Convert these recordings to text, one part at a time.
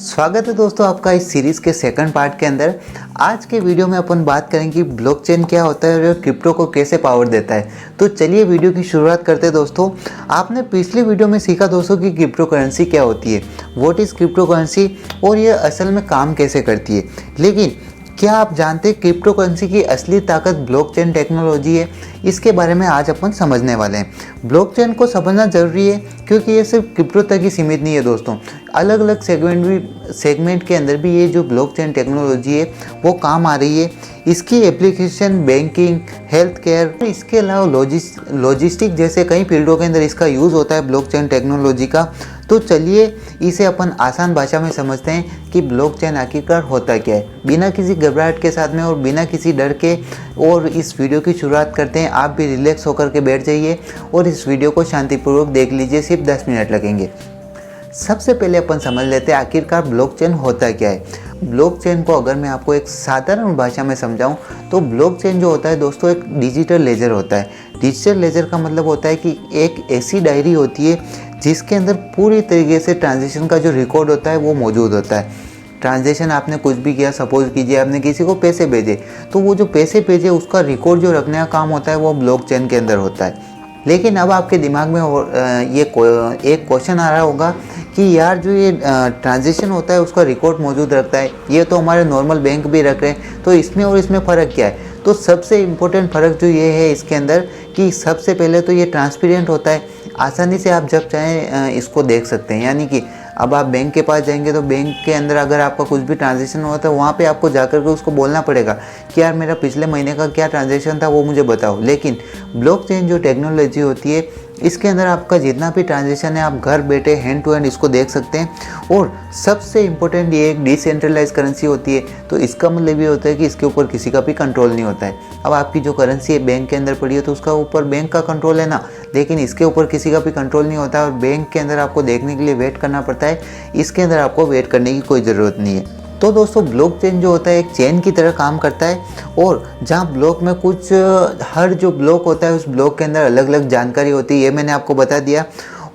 स्वागत है दोस्तों आपका इस सीरीज़ के सेकंड पार्ट के अंदर। आज के वीडियो में अपन बात करेंगे कि ब्लॉकचेन क्या होता है और क्रिप्टो को कैसे पावर देता है। तो चलिए वीडियो की शुरुआत करते हैं दोस्तों। आपने पिछले वीडियो में सीखा दोस्तों कि क्रिप्टो करेंसी क्या होती है, व्हाट इज़ क्रिप्टो करेंसी और ये असल में काम कैसे करती है। लेकिन क्या आप जानते हैं क्रिप्टो करेंसी की असली ताकत ब्लॉकचेन टेक्नोलॉजी है? इसके बारे में आज अपन समझने वाले हैं। ब्लॉकचेन को समझना ज़रूरी है क्योंकि ये सिर्फ क्रिप्टो तक ही सीमित नहीं है दोस्तों। अलग अलग सेगमेंट के अंदर भी ये जो ब्लॉकचेन टेक्नोलॉजी है वो काम आ रही है। इसकी एप्लीकेशन बैंकिंग, हेल्थ केयर, इसके अलावा लॉजिस्टिक जैसे कई फील्डों के अंदर इसका यूज़ होता है ब्लॉकचेन टेक्नोलॉजी का। तो चलिए इसे अपन आसान भाषा में समझते हैं कि ब्लॉकचेन आखिरकार होता क्या है, बिना किसी घबराहट के साथ में और बिना किसी डर के। और इस वीडियो की शुरुआत करते हैं। आप भी रिलैक्स होकर के बैठ जाइए और इस वीडियो को शांतिपूर्वक देख लीजिए, सिर्फ 10 मिनट लगेंगे। सबसे पहले अपन समझ लेते हैं आखिरकार ब्लॉकचेन होता क्या है। ब्लॉकचेन को अगर मैं आपको एक साधारण भाषा में समझाऊं तो ब्लॉकचेन जो होता है दोस्तों एक डिजिटल लेजर होता है। डिजिटल लेजर का मतलब होता है कि एक ऐसी डायरी होती है जिसके अंदर पूरी तरीके से ट्रांजैक्शन का जो रिकॉर्ड होता है वो मौजूद होता है। ट्रांजैक्शन आपने कुछ भी किया, सपोज कीजिए आपने किसी को पैसे भेजे, तो वो जो पैसे भेजे उसका रिकॉर्ड जो रखने का काम होता है वो ब्लॉकचेन के अंदर होता है। लेकिन अब आपके दिमाग में एक क्वेश्चन आ रहा होगा कि यार जो ये ट्रांजैक्शन होता है उसका रिकॉर्ड मौजूद रखता है, ये तो हमारे नॉर्मल बैंक भी रख रहे हैं, तो इसमें और इसमें फ़र्क क्या है? तो सबसे इम्पोर्टेंट फ़र्क जो ये है इसके अंदर कि सबसे पहले तो ये ट्रांसपेरेंट होता है। आसानी से आप जब चाहें इसको देख सकते हैं। यानी कि अब आप बैंक के पास जाएंगे तो बैंक के अंदर अगर आपका कुछ भी ट्रांजैक्शन हुआ था वहाँ पे आपको जाकर के उसको बोलना पड़ेगा कि यार मेरा पिछले महीने का क्या ट्रांजैक्शन था वो मुझे बताओ। लेकिन ब्लॉकचेन जो टेक्नोलॉजी होती है इसके अंदर आपका जितना भी ट्रांजैक्शन है आप घर बैठे हैंड टू हैंड इसको देख सकते हैं। और सबसे इम्पोर्टेंट ये एक डिसेंट्रलाइज करेंसी होती है, तो इसका मतलब ये होता है कि इसके ऊपर किसी का भी कंट्रोल नहीं होता है। अब आपकी जो करेंसी है बैंक के अंदर पड़ी है तो उसका ऊपर बैंक का कंट्रोल है ना, लेकिन इसके ऊपर किसी का भी कंट्रोल नहीं होता है। और बैंक के अंदर आपको देखने के लिए वेट करना पड़ता है, इसके अंदर आपको वेट करने की कोई ज़रूरत नहीं है। तो दोस्तों ब्लॉकचेन जो होता है एक चेन की तरह काम करता है और जहाँ ब्लॉक में कुछ हर जो ब्लॉक होता है उस ब्लॉक के अंदर अलग अलग जानकारी होती है, ये मैंने आपको बता दिया।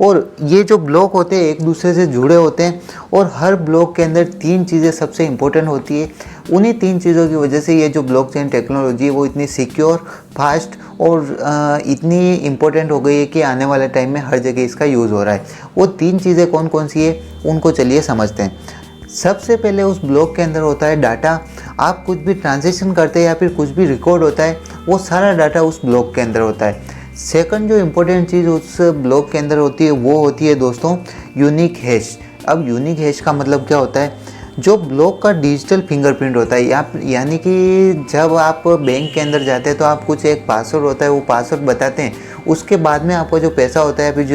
और ये जो ब्लॉक होते हैं एक दूसरे से जुड़े होते हैं और हर ब्लॉक के अंदर तीन चीज़ें सबसे इम्पोर्टेंट होती है। उन्हीं तीन चीज़ों की वजह से ये जो ब्लॉकचेन टेक्नोलॉजी है वो इतनी सिक्योर, फास्ट और इतनी इम्पोर्टेंट हो गई है कि आने वाले टाइम में हर जगह इसका यूज़ हो रहा है। वो तीन चीज़ें कौन कौन सी है उनको चलिए समझते हैं। सबसे पहले उस ब्लॉक के अंदर होता है डाटा। आप कुछ भी ट्रांजैक्शन करते हैं या फिर कुछ भी रिकॉर्ड होता है वो सारा डाटा उस ब्लॉक के अंदर होता है। सेकंड जो इम्पोर्टेंट चीज़ उस ब्लॉक के अंदर होती है वो होती है दोस्तों यूनिक हैश। अब यूनिक हैश का मतलब क्या होता है? जो ब्लॉक का डिजिटल फिंगरप्रिंट होता है, यानी कि जब आप बैंक के अंदर जाते हैं तो आप कुछ एक पासवर्ड होता है वो पासवर्ड बताते हैं, उसके बाद में आपका जो पैसा होता है फिर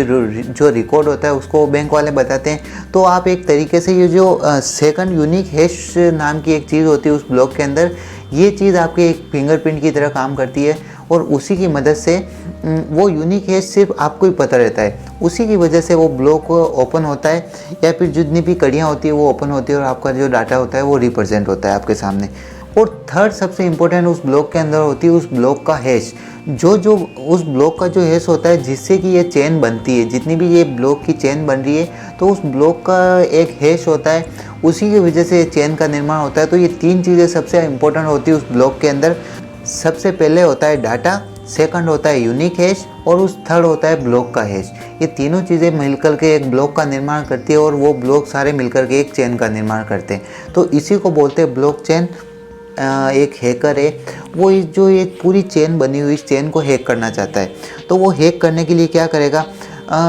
जो रिकॉर्ड होता है उसको बैंक वाले बताते हैं। तो आप एक तरीके से ये जो सेकंड यूनिक हैश नाम की एक चीज़ होती है उस ब्लॉक के अंदर, ये चीज़ आपके एक फिंगरप्रिंट की तरह काम करती है और उसी की मदद से वो यूनिक हैश सिर्फ आपको ही पता रहता है। उसी की वजह से वो ब्लॉक ओपन होता है या फिर जितनी भी कड़ियाँ होती है वो ओपन होती है और आपका जो डाटा होता है वो रिप्रेजेंट होता है आपके सामने। और थर्ड सबसे इम्पोर्टेंट उस ब्लॉक के अंदर होती है उस ब्लॉक का हैश। जो उस ब्लॉक का जो हैश होता है जिससे कि ये चेन बनती है, जितनी भी ये ब्लॉक की चेन बन रही है तो उस ब्लॉक का एक हैश होता है, उसी की वजह से चेन का निर्माण होता है। तो ये तीन चीज़ें सबसे इम्पोर्टेंट होती है उस ब्लॉक के अंदर। सबसे पहले होता है डाटा, सेकंड होता है यूनिक हैश और उस थर्ड होता है ब्लॉक का हैश। ये तीनों चीज़ें मिलकर के एक ब्लॉक का निर्माण करती है और वो ब्लॉक सारे मिलकर के एक चेन का निर्माण करते हैं। तो इसी को बोलते हैं ब्लॉकचेन। एक हैकर है वो जो ये पूरी चेन बनी हुई इस चेन को हैक करना चाहता है, तो वो हैक करने के लिए क्या करेगा?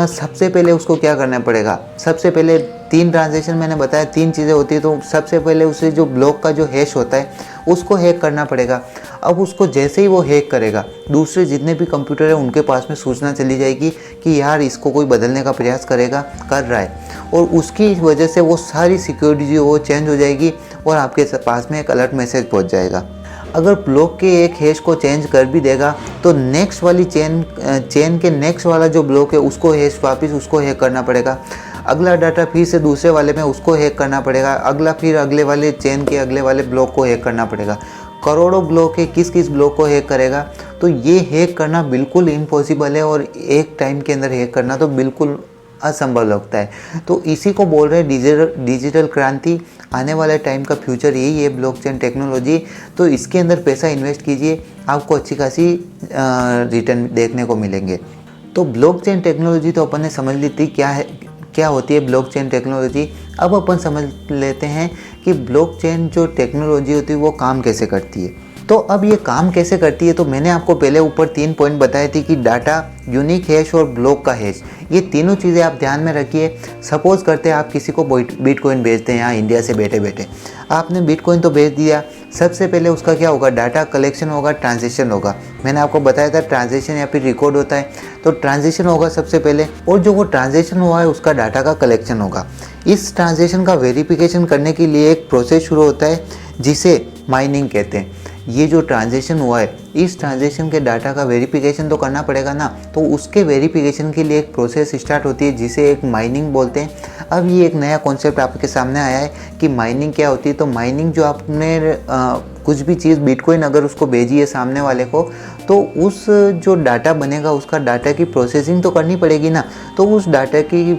सबसे पहले उसको क्या करना पड़ेगा? सबसे पहले तीन ट्रांजैक्शन मैंने बताया, तीन चीज़ें होती है, तो सबसे पहले उसे जो ब्लॉक का जो हैश होता है उसको हैक करना पड़ेगा। अब उसको जैसे ही वो हैक करेगा दूसरे जितने भी कंप्यूटर है उनके पास में सूचना चली जाएगी कि यार इसको कोई बदलने का प्रयास कर रहा है, और उसकी वजह से वो सारी सिक्योरिटी जो वो चेंज हो जाएगी और आपके पास में एक अलर्ट मैसेज पहुंच जाएगा। अगर ब्लॉक के एक हैश को चेंज कर भी देगा तो नेक्स्ट वाली चेन के नेक्स्ट वाला जो ब्लॉक है उसको हैश वापस उसको हैक करना पड़ेगा। अगला डाटा फिर से दूसरे वाले में उसको हैक करना पड़ेगा, अगला फिर अगले वाले चेन के अगले वाले ब्लॉक को हैक करना पड़ेगा। करोड़ों ब्लॉक है, किस किस ब्लॉक को हैक करेगा? तो ये हैक करना बिल्कुल इम्पॉसिबल है और एक टाइम के अंदर हैक करना तो बिल्कुल असंभव लगता है। तो इसी को बोल रहे हैं डिजिटल क्रांति। आने वाले टाइम का फ्यूचर यही है ब्लॉकचेन टेक्नोलॉजी। तो इसके अंदर पैसा इन्वेस्ट कीजिए, आपको अच्छी खासी रिटर्न देखने को मिलेंगे। तो ब्लॉकचेन टेक्नोलॉजी तो अपन ने समझ ली थी क्या होती है ब्लॉकचेन टेक्नोलॉजी। अब अपन समझ लेते हैं कि ब्लॉकचेन जो टेक्नोलॉजी होती है वो काम कैसे करती है। तो अब ये काम कैसे करती है, तो मैंने आपको पहले ऊपर 3 पॉइंट बताए थे कि डाटा, यूनिक हैश और ब्लॉक का हैश, ये तीनों चीज़ें आप ध्यान में रखिए। सपोज करते हैं आप किसी को बिटकॉइन भेजते हैं यहाँ इंडिया से बैठे बैठे, आपने बिटकॉइन तो भेज दिया। सबसे पहले उसका क्या होगा, डाटा कलेक्शन होगा, ट्रांजेक्शन होगा। मैंने आपको बताया था ट्रांजेक्शन या फिर रिकॉर्ड होता है, तो ट्रांजेक्शन होगा सबसे पहले, और जो वो ट्रांजेक्शन हुआ है उसका डाटा का कलेक्शन होगा। इस ट्रांजेक्शन का वेरिफिकेशन करने के लिए एक प्रोसेस शुरू होता है जिसे माइनिंग कहते हैं। ये जो ट्रांजेक्शन हुआ है, इस ट्रांजेक्शन के डाटा का वेरिफिकेशन तो करना पड़ेगा ना, तो उसके वेरिफिकेशन के लिए एक प्रोसेस स्टार्ट होती है जिसे एक माइनिंग बोलते हैं। अब ये एक नया कॉन्सेप्ट आपके सामने आया है कि माइनिंग क्या होती है। तो माइनिंग, जो आपने कुछ भी चीज़ बिटकॉइन अगर उसको भेजी है सामने वाले को, तो उस जो डाटा बनेगा उसका डाटा की प्रोसेसिंग तो करनी पड़ेगी ना। तो उस डाटा की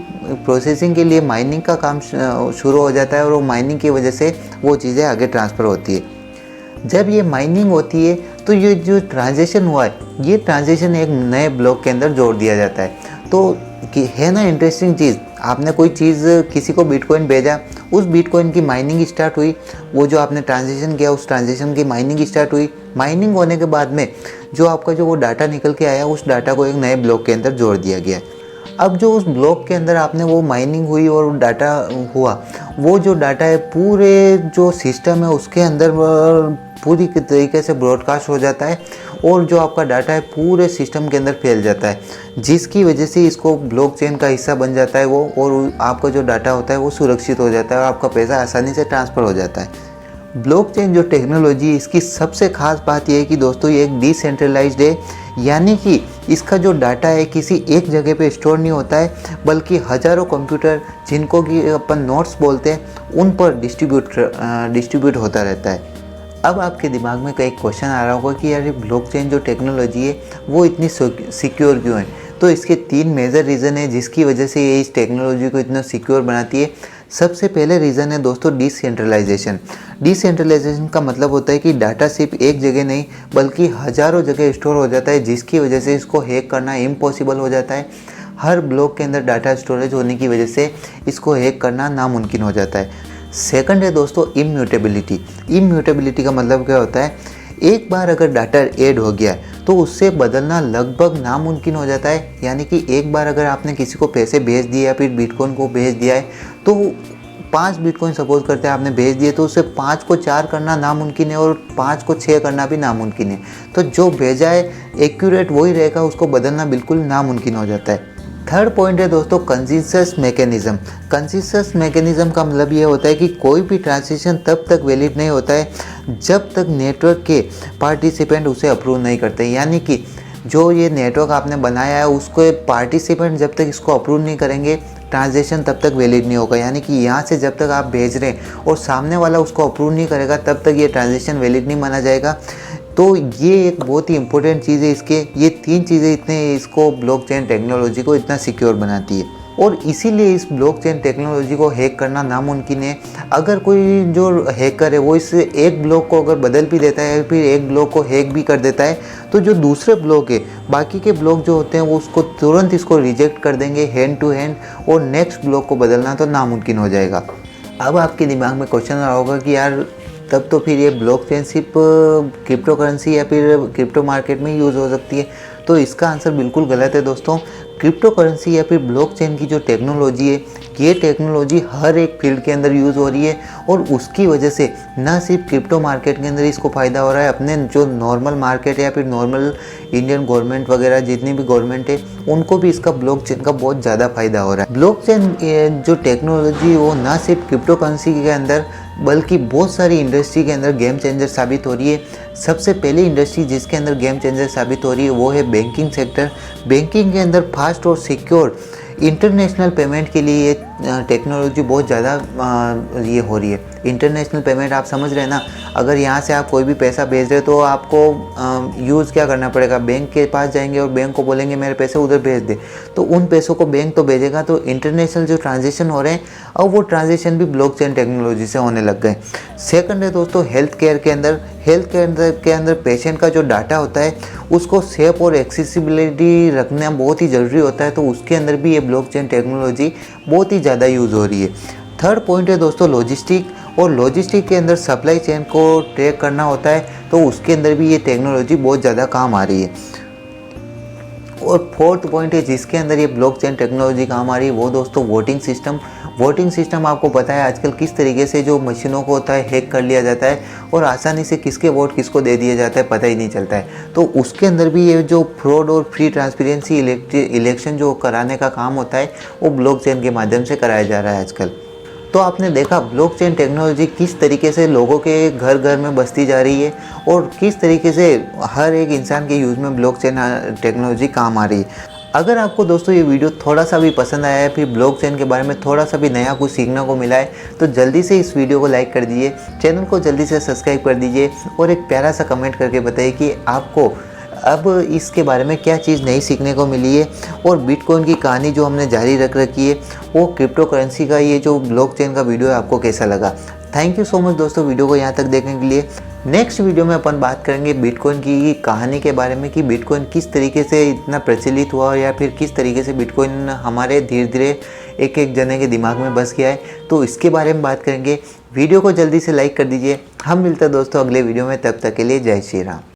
प्रोसेसिंग के लिए माइनिंग का काम शुरू हो जाता है, और वो माइनिंग की वजह से वो चीज़ें आगे ट्रांसफ़र होती है। जब ये माइनिंग होती है तो ये जो ट्रांजेक्शन हुआ है, ये ट्रांजेक्शन एक नए ब्लॉक के अंदर जोड़ दिया जाता है। तो है ना इंटरेस्टिंग चीज़, आपने कोई चीज़ किसी को बिटकॉइन भेजा, उस बिटकॉइन की माइनिंग स्टार्ट हुई, वो जो आपने ट्रांजेक्शन किया उस ट्रांजेक्शन की माइनिंग स्टार्ट हुई। माइनिंग होने के बाद में जो आपका जो वो डाटा निकल के आया, उस डाटा को एक नए ब्लॉक के अंदर जोड़ दिया गया। अब जो उस ब्लॉक के अंदर आपने वो माइनिंग हुई और डाटा हुआ, वो जो डाटा है पूरे जो सिस्टम है उसके अंदर पूरी तरीके से ब्रॉडकास्ट हो जाता है, और जो आपका डाटा है पूरे सिस्टम के अंदर फैल जाता है, जिसकी वजह से इसको ब्लॉकचेन का हिस्सा बन जाता है वो, और आपका जो डाटा होता है वो सुरक्षित हो जाता है और आपका पैसा आसानी से ट्रांसफ़र हो जाता है। ब्लॉकचेन जो टेक्नोलॉजी, इसकी सबसे खास बात यह है कि दोस्तों ये एक डिसेंट्रलाइज्ड है, यानी कि इसका जो डाटा है किसी एक जगह पे स्टोर नहीं होता है, बल्कि हज़ारों कंप्यूटर, जिनको कि अपन नोड्स बोलते हैं, उन पर डिस्ट्रीब्यूट होता रहता है। अब आपके दिमाग में कई क्वेश्चन आ रहा होगा कि यार ये ब्लॉकचेन जो टेक्नोलॉजी है वो इतनी सिक्योर क्यों है। तो इसके 3 मेजर रीज़न है जिसकी वजह से ये इस टेक्नोलॉजी को इतना सिक्योर बनाती है। सबसे पहले रीज़न है दोस्तों डिसेंट्रलाइजेशन। डिसेंट्रलाइजेशन का मतलब होता है कि डाटा सिर्फ एक जगह नहीं बल्कि हज़ारों जगह स्टोर हो जाता है, जिसकी वजह से इसको हैक करना इम्पॉसिबल हो जाता है। हर ब्लॉक के अंदर डाटा स्टोरेज होने की वजह से इसको हैक करना नामुमकिन हो जाता है। सेकंड है दोस्तों इम्यूटेबिलिटी। इम्यूटेबिलिटी का मतलब क्या होता है, एक बार अगर डाटा ऐड हो गया तो उससे बदलना लगभग नामुमकिन हो जाता है। यानी कि एक बार अगर आपने किसी को पैसे भेज दिए या फिर बिटकॉइन को भेज दिया है, तो 5 बिटकॉइन सपोज करते हैं आपने भेज दिए, तो उससे 5 को 4 करना नामुमकिन है और 5 को 6 करना भी नामुमकिन है। तो जो भेजा है एक्यूरेट वही रहेगा, उसको बदलना बिल्कुल नामुमकिन हो जाता है। थर्ड पॉइंट है दोस्तों कंसेंसस मैकेनिज्म। कंसेंसस मैकेनिज्म का मतलब ये होता है कि कोई भी ट्रांजेक्शन तब तक वैलिड नहीं होता है जब तक नेटवर्क के पार्टिसिपेंट उसे अप्रूव नहीं करते। यानी कि जो ये नेटवर्क आपने बनाया है उसको पार्टिसिपेंट जब तक इसको अप्रूव नहीं करेंगे, ट्रांजेक्शन तब तक वैलिड नहीं होगा। यानी कि यहाँ से जब तक आप भेज रहे हैं और सामने वाला उसको अप्रूव नहीं करेगा, तब तक ये ट्रांजेक्शन वैलिड नहीं माना जाएगा। तो ये एक बहुत ही इंपॉर्टेंट चीज़ है। ये 3 चीज़ें इतने इसको ब्लॉकचेन टेक्नोलॉजी को इतना सिक्योर बनाती है, और इसीलिए इस ब्लॉकचेन टेक्नोलॉजी को हैक करना नामुमकिन है। अगर कोई जो हैकर है वो इस एक ब्लॉक को अगर बदल भी देता है, फिर एक ब्लॉक को हैक भी कर देता है, तो जो दूसरे ब्लॉक है, बाकी के ब्लॉक जो होते हैं वो उसको तुरंत इसको रिजेक्ट कर देंगे हैंड टू हैंड, और नेक्स्ट ब्लॉक को बदलना तो नामुमकिन हो जाएगा। अब आपके दिमाग में क्वेश्चन आ रहा होगा कि यार तब तो फिर ये ब्लॉकचेन सिर्फ क्रिप्टो करेंसी या फिर क्रिप्टो मार्केट में यूज़ हो सकती है। तो इसका आंसर बिल्कुल गलत है दोस्तों। क्रिप्टो करेंसी या फिर ब्लॉकचेन की जो टेक्नोलॉजी है, ये टेक्नोलॉजी हर एक फील्ड के अंदर यूज़ हो रही है, और उसकी वजह से ना सिर्फ क्रिप्टो मार्केट के अंदर इसको फ़ायदा हो रहा है, अपने जो नॉर्मल मार्केट है या फिर नॉर्मल इंडियन गवर्नमेंट वगैरह जितनी भी गवर्नमेंट है उनको भी इसका ब्लॉकचेन का बहुत ज़्यादा फ़ायदा हो रहा है। ब्लॉकचेन जो टेक्नोलॉजी वो ना सिर्फ क्रिप्टो करेंसी के अंदर बल्कि बहुत सारी इंडस्ट्री के अंदर गेम चेंजर साबित हो रही है। सबसे पहली इंडस्ट्री जिसके अंदर गेम चेंजर साबित हो रही है वो है बैंकिंग सेक्टर। बैंकिंग के अंदर फास्ट और सिक्योर इंटरनेशनल पेमेंट के लिए ये टेक्नोलॉजी बहुत ज़्यादा ये हो रही है। इंटरनेशनल पेमेंट आप समझ रहे हैं ना, अगर यहाँ से आप कोई भी पैसा भेज रहे हो तो आपको यूज़ क्या करना पड़ेगा, बैंक के पास जाएंगे और बैंक को बोलेंगे मेरे पैसे उधर भेज दे, तो उन पैसों को बैंक तो भेजेगा। तो इंटरनेशनल जो ट्रांजेक्शन हो रहे हैं अब वो ट्रांजेक्शन भी ब्लॉकचेन टेक्नोलॉजी से होने लग गए। सेकंड है दोस्तों हेल्थ केयर के अंदर पेशेंट का जो डाटा होता है उसको सेफ और एक्सेसिबिलिटी रखना बहुत ही ज़रूरी होता है, तो उसके अंदर भी ये ब्लॉकचेन टेक्नोलॉजी बहुत ही ज़्यादा यूज़ हो रही है। थर्ड पॉइंट है दोस्तों लॉजिस्टिक, और लॉजिस्टिक के अंदर सप्लाई चेन को ट्रैक करना होता है, तो उसके अंदर भी ये टेक्नोलॉजी बहुत ज़्यादा काम आ रही है। और फोर्थ पॉइंट है जिसके अंदर ये ब्लॉकचेन टेक्नोलॉजी काम आ रही है वो दोस्तों वोटिंग सिस्टम आपको पता है आजकल किस तरीके से जो मशीनों को होता है हैक कर लिया जाता है और आसानी से किसके वोट किसको दे दिया जाता है पता ही नहीं चलता है। तो उसके अंदर भी ये जो फ्रॉड और फ्री ट्रांसपेरेंसी इलेक्शन जो कराने का काम होता है वो ब्लॉकचेन के माध्यम से कराया जा रहा है आजकल। तो आपने देखा ब्लॉकचेन टेक्नोलॉजी किस तरीके से लोगों के घर घर में बसती जा रही है और किस तरीके से हर एक इंसान के यूज़ में ब्लॉकचेन टेक्नोलॉजी काम आ रही है। अगर आपको दोस्तों ये वीडियो थोड़ा सा भी पसंद आया है, फिर ब्लॉकचेन के बारे में थोड़ा सा भी नया कुछ सीखने को मिला है, तो जल्दी से इस वीडियो को लाइक कर दीजिए, चैनल को जल्दी से सब्सक्राइब कर दीजिए और एक प्यारा सा कमेंट करके बताइए कि आपको अब इसके बारे में क्या चीज़ नई सीखने को मिली है। और बिटकॉइन की कहानी जो हमने जारी रख रखी है वो क्रिप्टो करेंसी का ये जो ब्लॉकचेन का वीडियो है आपको कैसा लगा। थैंक यू सो मच दोस्तों वीडियो को यहाँ तक देखने के लिए। नेक्स्ट वीडियो में अपन बात करेंगे बिटकॉइन की कहानी के बारे में कि बिटकॉइन किस तरीके से इतना प्रचलित हुआ या फिर किस तरीके से बिटकॉइन हमारे धीरे धीरे एक एक जने के दिमाग में बस गया है, तो इसके बारे में बात करेंगे। वीडियो को जल्दी से लाइक कर दीजिए। हम मिलते हैं दोस्तों अगले वीडियो में, तब तक के लिए जय श्री राम।